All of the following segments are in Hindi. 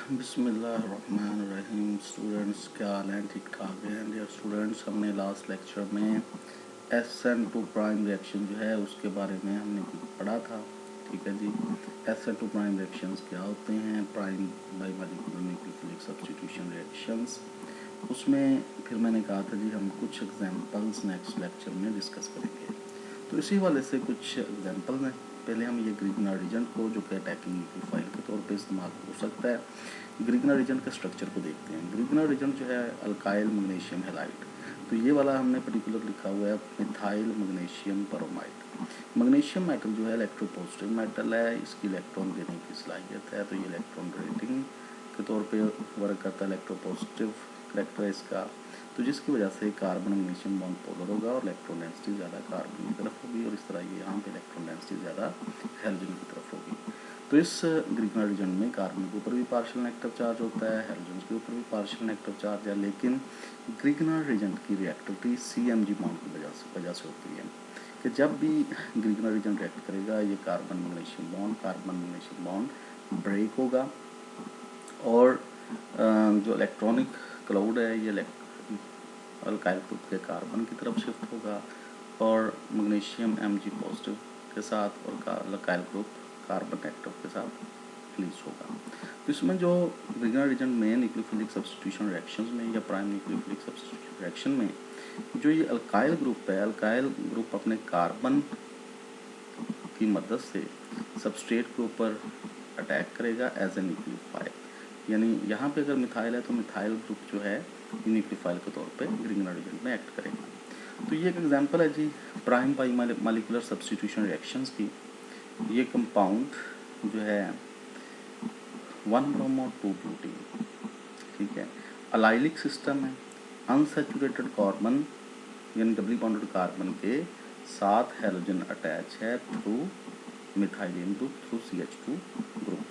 बिस्मिल्लाहिर्रहमानिर्रहीम। स्टूडेंट्स क्या हाल हैं? ठीक ठाक हैं? डियर स्टूडेंट्स, हमने लास्ट लेक्चर में SN2 प्राइम रिएक्शन जो है उसके बारे में हमने पढ़ा था। ठीक है जी। SN2 प्राइम रिएक्शंस क्या होते हैं? Prime by molecular nucleophilic substitution reactions. उसमें फिर मैंने कहा था जी हम कुछ एग्जांपल्स नेक्स्ट लेक्चर में डिस्कस करेंगे। तो इसी वाले से कुछ एग्जांपल हैं। पहले हम ये ग्रिग्ना रिएजेंट को जो कि अटैकिंग न्यूक्लियोफाइल के तौर पे इस्तेमाल हो सकता है, ग्रिग्ना रिएजेंट के स्ट्रक्चर को देखते हैं। ग्रिग्ना रिएजेंट जो है अल्काइल मैग्नीशियम हैलाइड, तो ये वाला हमने पर्टिकुलर लिखा हुआ है methyl magnesium bromide. Magnesium metal जो है इलेक्ट्रोपॉजिटिव मेटल है, इसकी इलेक्ट्रॉन देने की सलाहियत है, तो ये इलेक्ट्रॉन रेटिंग के तौर पे वर्क करता है। इलेक्ट्रोपॉजिटिव करेक्टर है इसका, तो जिसकी वजह से कार्बन मैग्नीशियम बॉन्ड पोलर होगा और इलेक्ट्रॉन डेंसिटी ज़्यादा कार्बन की तरफ होगी, और इस तरह ये यहाँ पे इलेक्ट्रॉन डेंसिटी ज़्यादा हेलोजन की तरफ होगी। तो इस ग्रिग्ना रिएजेंट में कार्बन के ऊपर भी पार्शियल नेगेटिव चार्ज होता है, हेलोजन के ऊपर भी पार्शियल नेगेटिव चार्ज है, लेकिन ग्रिग्ना रिएजेंट की रिएक्टिविटी CMG बॉन्ड की वजह से होती है कि जब भी ग्रिग्ना रिएजेंट रिएक्ट करेगा ये कार्बन मैग्नीशियम बॉन्ड ब्रेक होगा और जो इलेक्ट्रॉनिक क्लाउड है ये अल्काइल ग्रुप के कार्बन की तरफ शिफ्ट होगा और मैग्नीशियम Mg पॉजिटिव के साथ और अल्काइल ग्रुप कार्बन नेगेटिव के साथ रिलीज होगा। तो इसमें जो ग्रिग्ना रिएजेंट में न्यूक्लियोफिलिक सब्स्टिट्यूशन रिएक्शंस में या प्राइम न्यूक्लियोफिलिक सब्स्टिट्यूशन रिएक्शन में जो ये अल्काइल ग्रुप है, अल्काइल ग्रुप अपने कार्बन की मदद से सबस्ट्रेट के ऊपर अटैक करेगा एज ए न्यूक्लियोफाइल। यानी यहाँ पे अगर मिथाइल है तो मिथाइल ग्रुप जो है न्यूक्लियोफाइल के तौर पे ग्रिग्ना रिएजेंट में एक्ट करेगा। तो ये एक एग्जांपल है जी prime bimolecular substitution reactions की। ये कंपाउंड जो है 1 ब्रोमो 2 ब्यूटीन, ठीक है, अलाइलिक सिस्टम है, अनसैचुरेटेड कार्बन यानी डबली बॉन्डेड कार्बन के साथ हेलोजन अटैच है through methylene group through CH2 group.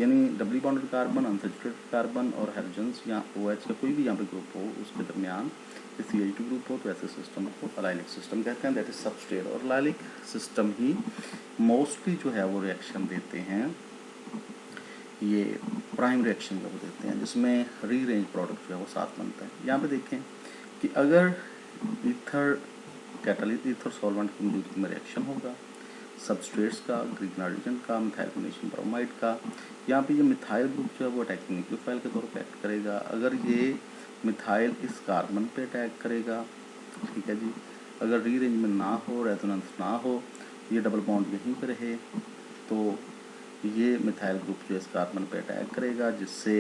यानी doubly bonded carbon, unsaturated carbon और हेलोजन्स या OH का कोई भी यहाँ पे ग्रुप हो उसके दरमियान CH2 ग्रुप हो तो ऐसे सिस्टम को अलाइलिक सिस्टम कहते हैं, दैट इज सबस्ट्रेट। और अलाइलिक सिस्टम ही मोस्टली जो है वो रिएक्शन देते हैं, ये प्राइम रिएक्शन का वो देते हैं जिसमें रीअरेंज प्रोडक्ट जो है वो साथ बनता है। यहाँ पे देखें कि अगर ईथर कैटालिस्ट ईथर सॉल्वेंट की मौजूदगी में रिएक्शन होगा सबस्ट्रेट्स का, ग्रिग्ना रिएजेंट का, मिथाइल मैग्नीशियम ब्रोमाइड का, यहाँ पे ये मिथाइल ग्रुप जो है वो अटैकिंग न्यूक्लियोफाइल के तौर पे एक्ट करेगा। अगर ये मिथाइल इस कार्बन पे अटैक करेगा, ठीक है जी, अगर रीअरेंजमेंट ना हो, रेजोनेंस ना हो, ये डबल बॉन्ड यहीं पे रहे, तो ये मिथाइल ग्रुप जो इस कार्बन पे अटैक करेगा जिससे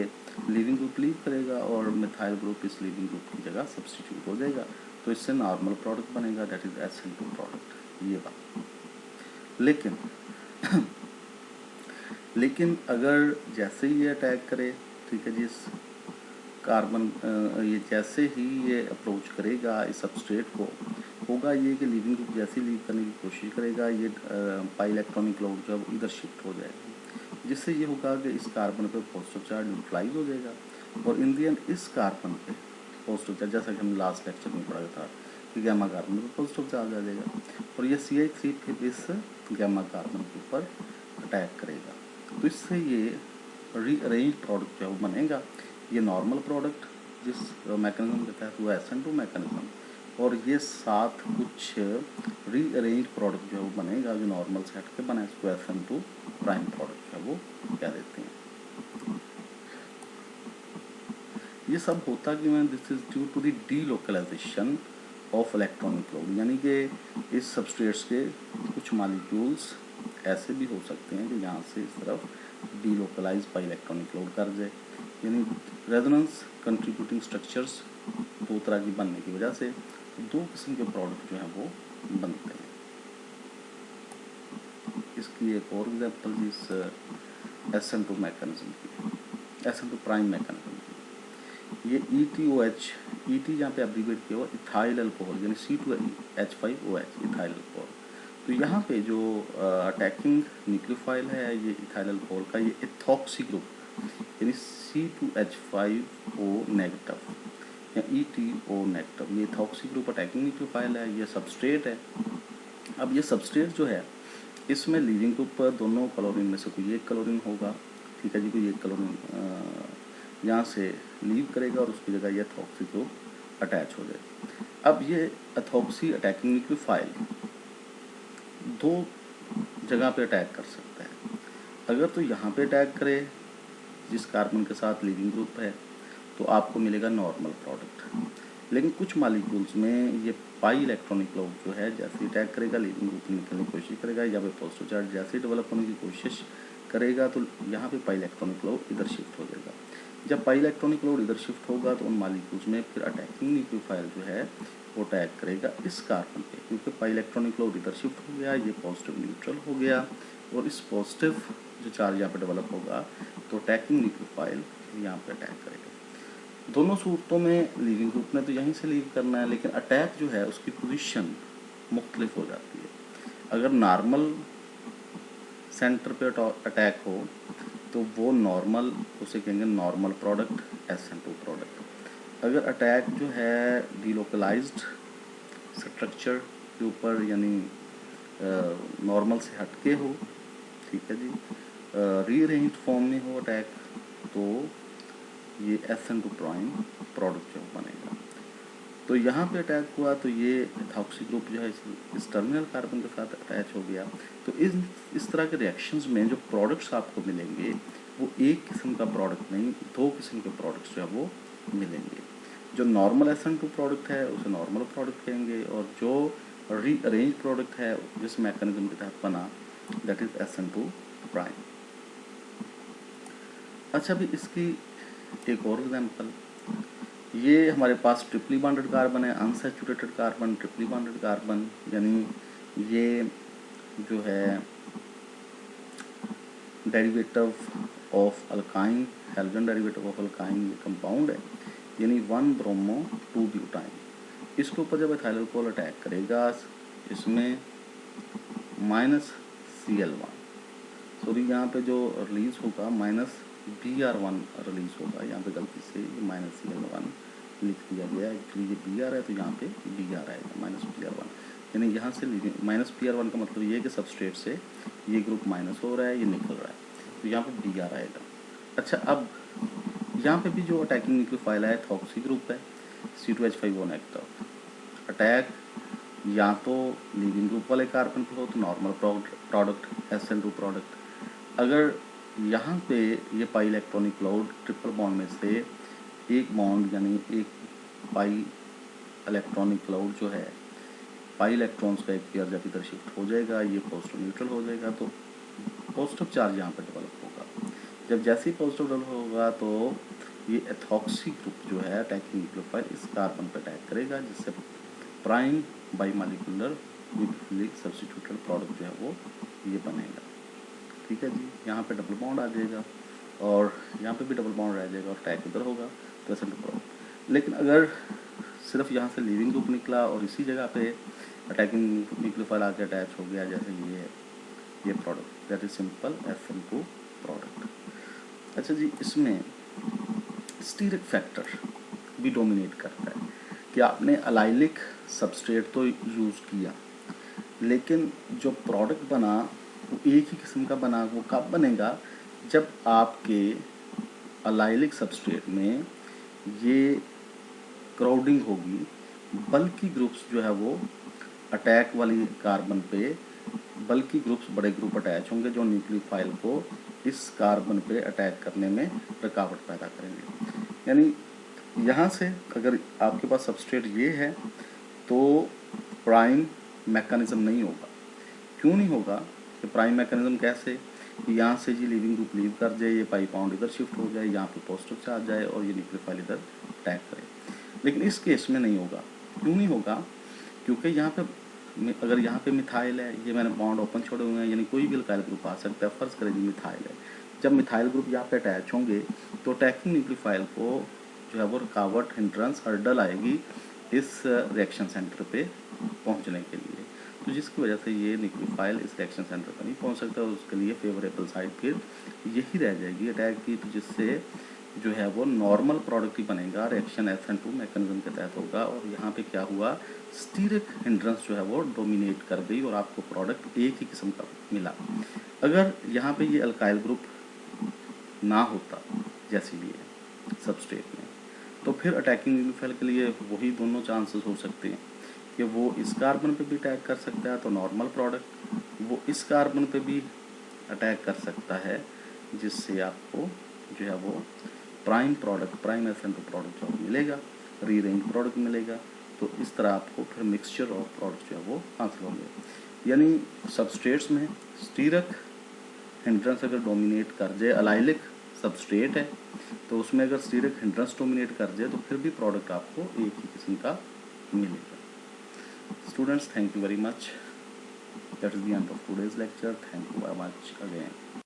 लीविंग ग्रुप लीव करेगा और मिथाइल ग्रुप इस लीविंग ग्रुप की जगह सब्स्टिट्यूट हो जाएगा, तो इससे नॉर्मल प्रोडक्ट बनेगा, दैट इज SN2 प्रोडक्ट। ये बात लेकिन अगर जैसे ही ये अटैक करे, ठीक है जी, इस कार्बन ये जैसे ही ये अप्रोच करेगा इस सबस्ट्रेट को, होगा ये कि लीविंग ग्रुप जैसे ही लीव करने की कोशिश करेगा ये पाई इलेक्ट्रॉनिक क्लाउड जो है वो इधर शिफ्ट हो जाएगा, जिससे ये होगा कि इस कार्बन पे पॉजिटिव चार्ज न्यूट्रलाइज हो जाएगा और इन दी एंड इस कार्बन पे पॉजिटिव चार्ज, जैसा कि हमने लास्ट लेक्चर में पढ़ा था कि गैमा कार्बन पे पॉजिटिव चार्ज आ जाएगा और ये CH3 फिर इस गैमा कार्बन के ऊपर अटैक करेगा। तो इससे ये रीअरेंज प्रोडक्ट जो है वो बनेगा। ये नॉर्मल प्रोडक्ट जिस मैकेनिज्म के तहत वो SN2 मैकेनिज्म, और ये साथ कुछ रीअरेंज प्रोडक्ट जो है वो बनेगा जो नॉर्मल से हट के बना, इसको SN2 प्राइम प्रोडक्ट जो है वो क्या देते हैं। ये सब होता कि मैं this is due to the delocalization of electronic cloud, यानी कि इस सबस्ट्रेट्स के कुछ मॉलिक्यूल्स ऐसे भी हो सकते हैं कि यहाँ से इस तरफ डीलोकलाइज बाय इलेक्ट्रॉनिक क्लाउड कर जाए, यानी रेजोनेंस कंट्रीब्यूटिंग स्ट्रक्चर्स दो तरह की बनने की वजह से दो किस्म के प्रोडक्ट जो हैं वो बनते हैं। इसकी एक और एग्जांपल इस SN2 मैकेनिज्म की, SN2 प्राइम मैकेनिज्म की, ये ETOH, ET यहाँ पे एब्रीवेट किया हुआ इथाइल अल्कोहल यानी C2H5OH इथाइल अल्कोहल। तो यहाँ पे जो अटैकिंग न्यूक्लियोफाइल है ये इथाइल अल्कोहल का ये इथॉक्सी ग्रुप यानी C2H5O नेगेटिव या ETO नेगेटिव, ये इथॉक्सी ग्रुप अटैकिंग न्यूक्लियोफाइल है, ये सबस्ट्रेट है। अब ये सबस्ट्रेट जो है इसमें लीविंग ग्रुप पर दोनों क्लोरीन में से कोई एक क्लोरीन होगा ठीक है जी, कोई एक कॉलोनी यहाँ से लीव करेगा और उसकी जगह ये एथॉक्सी ग्रुप अटैच हो जाएगा। अब ये एथॉक्सी अटैकिंग न्यूक्लियोफाइल दो जगह पे अटैक कर सकता है। अगर तो यहाँ पे अटैक करे जिस कार्बन के साथ लीविंग ग्रुप है तो आपको मिलेगा नॉर्मल प्रोडक्ट। लेकिन कुछ मॉलिक्यूल्स में ये पाई इलेक्ट्रॉनिक क्लाउड जो है जैसे ही अटैक करेगा लीविंग ग्रुप निकलने की कोशिश करेगा या फिर पॉजिटिव चार्ज जैसे ही डेवलप होने की कोशिश करेगा तो यहाँ पे पाई इलेक्ट्रॉनिक क्लाउड इधर शिफ्ट हो जाएगा। जब पाई इलेक्ट्रॉनिक क्लाउड इधर शिफ्ट होगा तो उन मॉलिक्यूल्स में फिर अटैकिंग न्यूक्लियोफाइल जो है वो अटैक करेगा इस कार्बन पे, क्योंकि पाई इलेक्ट्रॉनिक क्लाउड इधर शिफ्ट हो गया, ये पॉजिटिव न्यूट्रल हो गया और इस पॉजिटिव जो चार्ज यहाँ पे डेवलप होगा तो अटैकिंग न्यूक्लियोफाइल यहाँ पे अटैक करेगा। दोनों सूरतों में लीविंग ग्रुप ने तो यहीं से लीव करना है, लेकिन अटैक जो है उसकी पोजीशन मुख्तलिफ हो जाती है। अगर नॉर्मल सेंटर पे अटैक हो तो वो नॉर्मल, उसे कहेंगे नॉर्मल प्रोडक्ट SN2 प्रोडक्ट। अगर अटैक जो है डिलोकलाइज्ड स्ट्रक्चर के ऊपर यानी नॉर्मल से हटके हो, ठीक है जी, रीअरेंज्ड फॉर्म में हो अटैक, तो ये SN2 प्राइम प्रोडक्ट जो बनेगा। तो यहाँ पे अटैक हुआ तो ये एथॉक्सी ग्रुप जो है इस टर्मिनल कार्बन के साथ अटैच हो गया। तो इस तरह के रिएक्शंस में जो प्रोडक्ट्स आपको मिलेंगे वो एक किस्म का प्रोडक्ट नहीं, दो किस्म के प्रोडक्ट्स जो है वो मिलेंगे। जो नॉर्मल SN2 प्रोडक्ट है उसे नॉर्मल प्रोडक्ट कहेंगे और जो रीअरेंज प्रोडक्ट है जिस मैकेनिज्म के तहत बना दैट इज SN2 प्राइम। अच्छा, अभी इसकी एक और एग्जांपल, ये हमारे पास ट्रिपली बॉन्डेड कार्बन है, अनसैचुरेटेड कार्बन, ट्रिपली बॉन्डेड कार्बन, यानी ये जो है derivative of alkyne, halogen derivative of alkyne ये कंपाउंड है, यानी 1 ब्रोमो 2 ब्यूटाइन। इसके ऊपर जब एथाइल अल्कोहल अटैक करेगा इसमें -Cl1, सॉरी यहाँ पे जो रिलीज होगा -Br1 रिलीज होगा, यहाँ पे गलती से -Cl1 लिख दिया गया, एक्चुअली ये Br है तो यहाँ पे Br आएगा -Br1, यानी यहाँ से -Br1 का मतलब ये है कि सबस्ट्रेट से ये ग्रुप माइनस हो रहा है, ये निकल रहा है, तो यहाँ पे Br आएगा। अच्छा, अब यहाँ पे भी जो अटैकिंग न्यूक्लियोफाइल है एथॉक्सी ग्रुप है, C2H5O नेगेटिव। अटैक या तो लीविंग ग्रुप वाले कार्बन पे हो तो नॉर्मल प्रोडक्ट SN2 प्रोडक्ट। अगर यहाँ पे ये पाई इलेक्ट्रॉनिक क्लाउड ट्रिपल बॉन्ड में से एक बॉन्ड यानी एक पाई इलेक्ट्रॉनिक क्लाउड जो है पाई इलेक्ट्रॉन्स का एक पेयर जब इधर शिफ्ट हो जाएगा ये पॉजिटिव न्यूट्रल हो जाएगा तो पॉजिटिव चार्ज यहाँ पे डेवलप होगा। जब जैसे ही पॉजिटिव डेवलप होगा तो ये एथॉक्सी ग्रुप जो है अटैकिंग न्यूक्लियोफाइल इस कार्बन पर अटैक करेगा, जिससे प्राइम बाईमॉलिक्यूलर न्यूक्लियोफिलिक सब्स्टिट्यूटेड प्रोडक्ट जो है वो ये बनेगा। ठीक है जी, यहाँ पे डबल बॉन्ड आ जाएगा और यहाँ पे भी डबल बॉन्ड रह जाएगा और अटैक इधर होगा तो SN2 प्रोडक्ट। लेकिन अगर सिर्फ यहाँ से लीविंग ग्रुप निकला और इसी जगह पे अटैकिंग न्यूक्लियोफाइल आके अटैच हो गया, जैसे ये product that is simple SN2 product. अच्छा जी, इसमें स्टीरिक फैक्टर भी डोमिनेट करता है कि आपने अलाइलिक सबस्ट्रेट तो यूज़ किया लेकिन जो प्रोडक्ट बना वो एक ही किस्म का बना। वो कब बनेगा? जब आपके अलाइलिक सबस्ट्रेट में ये क्राउडिंग होगी, बल्कि ग्रुप्स जो है वो अटैक वाली कार्बन पे बल्कि ग्रुप्स बड़े ग्रुप अटैच होंगे जो न्यूक्लियोफाइल को इस कार्बन पे अटैक करने में रुकावट पैदा करेंगे। यानी यहाँ से अगर आपके पास सबस्ट्रेट ये है तो प्राइम मैकेनिज्म नहीं होगा। क्यों नहीं होगा? कि प्राइम मैकेनिज्म कैसे, यहाँ से जी लीविंग ग्रुप लीव कर जाए, ये पाई बॉन्ड इधर शिफ्ट हो जाए, यहाँ पे पॉजिटिव चार्ज जाए और ये न्यूक्लियोफाइल इधर अटैक करे। लेकिन इस केस में नहीं होगा। क्यों नहीं होगा? क्योंकि यहाँ पे अगर यहाँ पे मिथाइल है, ये मैंने बॉन्ड ओपन छोड़े हुए हैं, यानी कोई भी अल्काइल ग्रुप आ सकता है। फर्ज करें जी मिथाइल है, जब मिथाइल ग्रुप यहाँ पे अटैच होंगे तो अटैकिंग न्यूक्लियोफाइल को जो है वो रुकावट, हिंड्रेंस, हर्डल आएगी इस रिएक्शन सेंटर पे पहुँचने के लिए, तो जिसकी वजह से ये न्यूक्लियोफाइल इस रिएक्शन सेंटर पर नहीं पहुँच सकता और उसके लिए फेवरेबल साइड फिर यही रह जाएगी अटैक की, तो जिससे जो है वो नॉर्मल प्रोडक्ट ही बनेगा, रिएक्शन SN2 मैकेनिज्म के तहत होगा। और यहाँ पे क्या हुआ, स्टीरिक हिंड्रेंस जो है वो डोमिनेट कर गई और आपको प्रोडक्ट एक ही किस्म का मिला। अगर यहाँ पे ये अल्काइल ग्रुप ना होता जैसे भी है सबस्ट्रेट में, तो फिर अटैकिंग न्यूक्लियोफाइल के लिए वही दोनों चांसेस हो सकते हैं कि वो इस कार्बन पे भी अटैक कर सकता है तो नॉर्मल प्रोडक्ट, वो इस कार्बन पे भी अटैक कर सकता है जिससे आपको जो है वो prime product, prime SN2 product जो मिलेगा, रीरेंज प्रोडक्ट मिलेगा। तो इस तरह आपको फिर मिक्सचर ऑफ प्रोडक्ट जो है वो हासिल होंगे। यानी सबस्ट्रेट्स में स्टीरक हिंड्रेंस अगर डोमिनेट कर जाए, अलाइलिक सबस्ट्रेट है तो उसमें अगर स्टीरक हिंड्रेंस डोमिनेट कर जाए तो फिर भी प्रोडक्ट आपको एक ही किस्म का मिलेगा। Students, thank you very much. That is the end of today's lecture. Thank you very much again.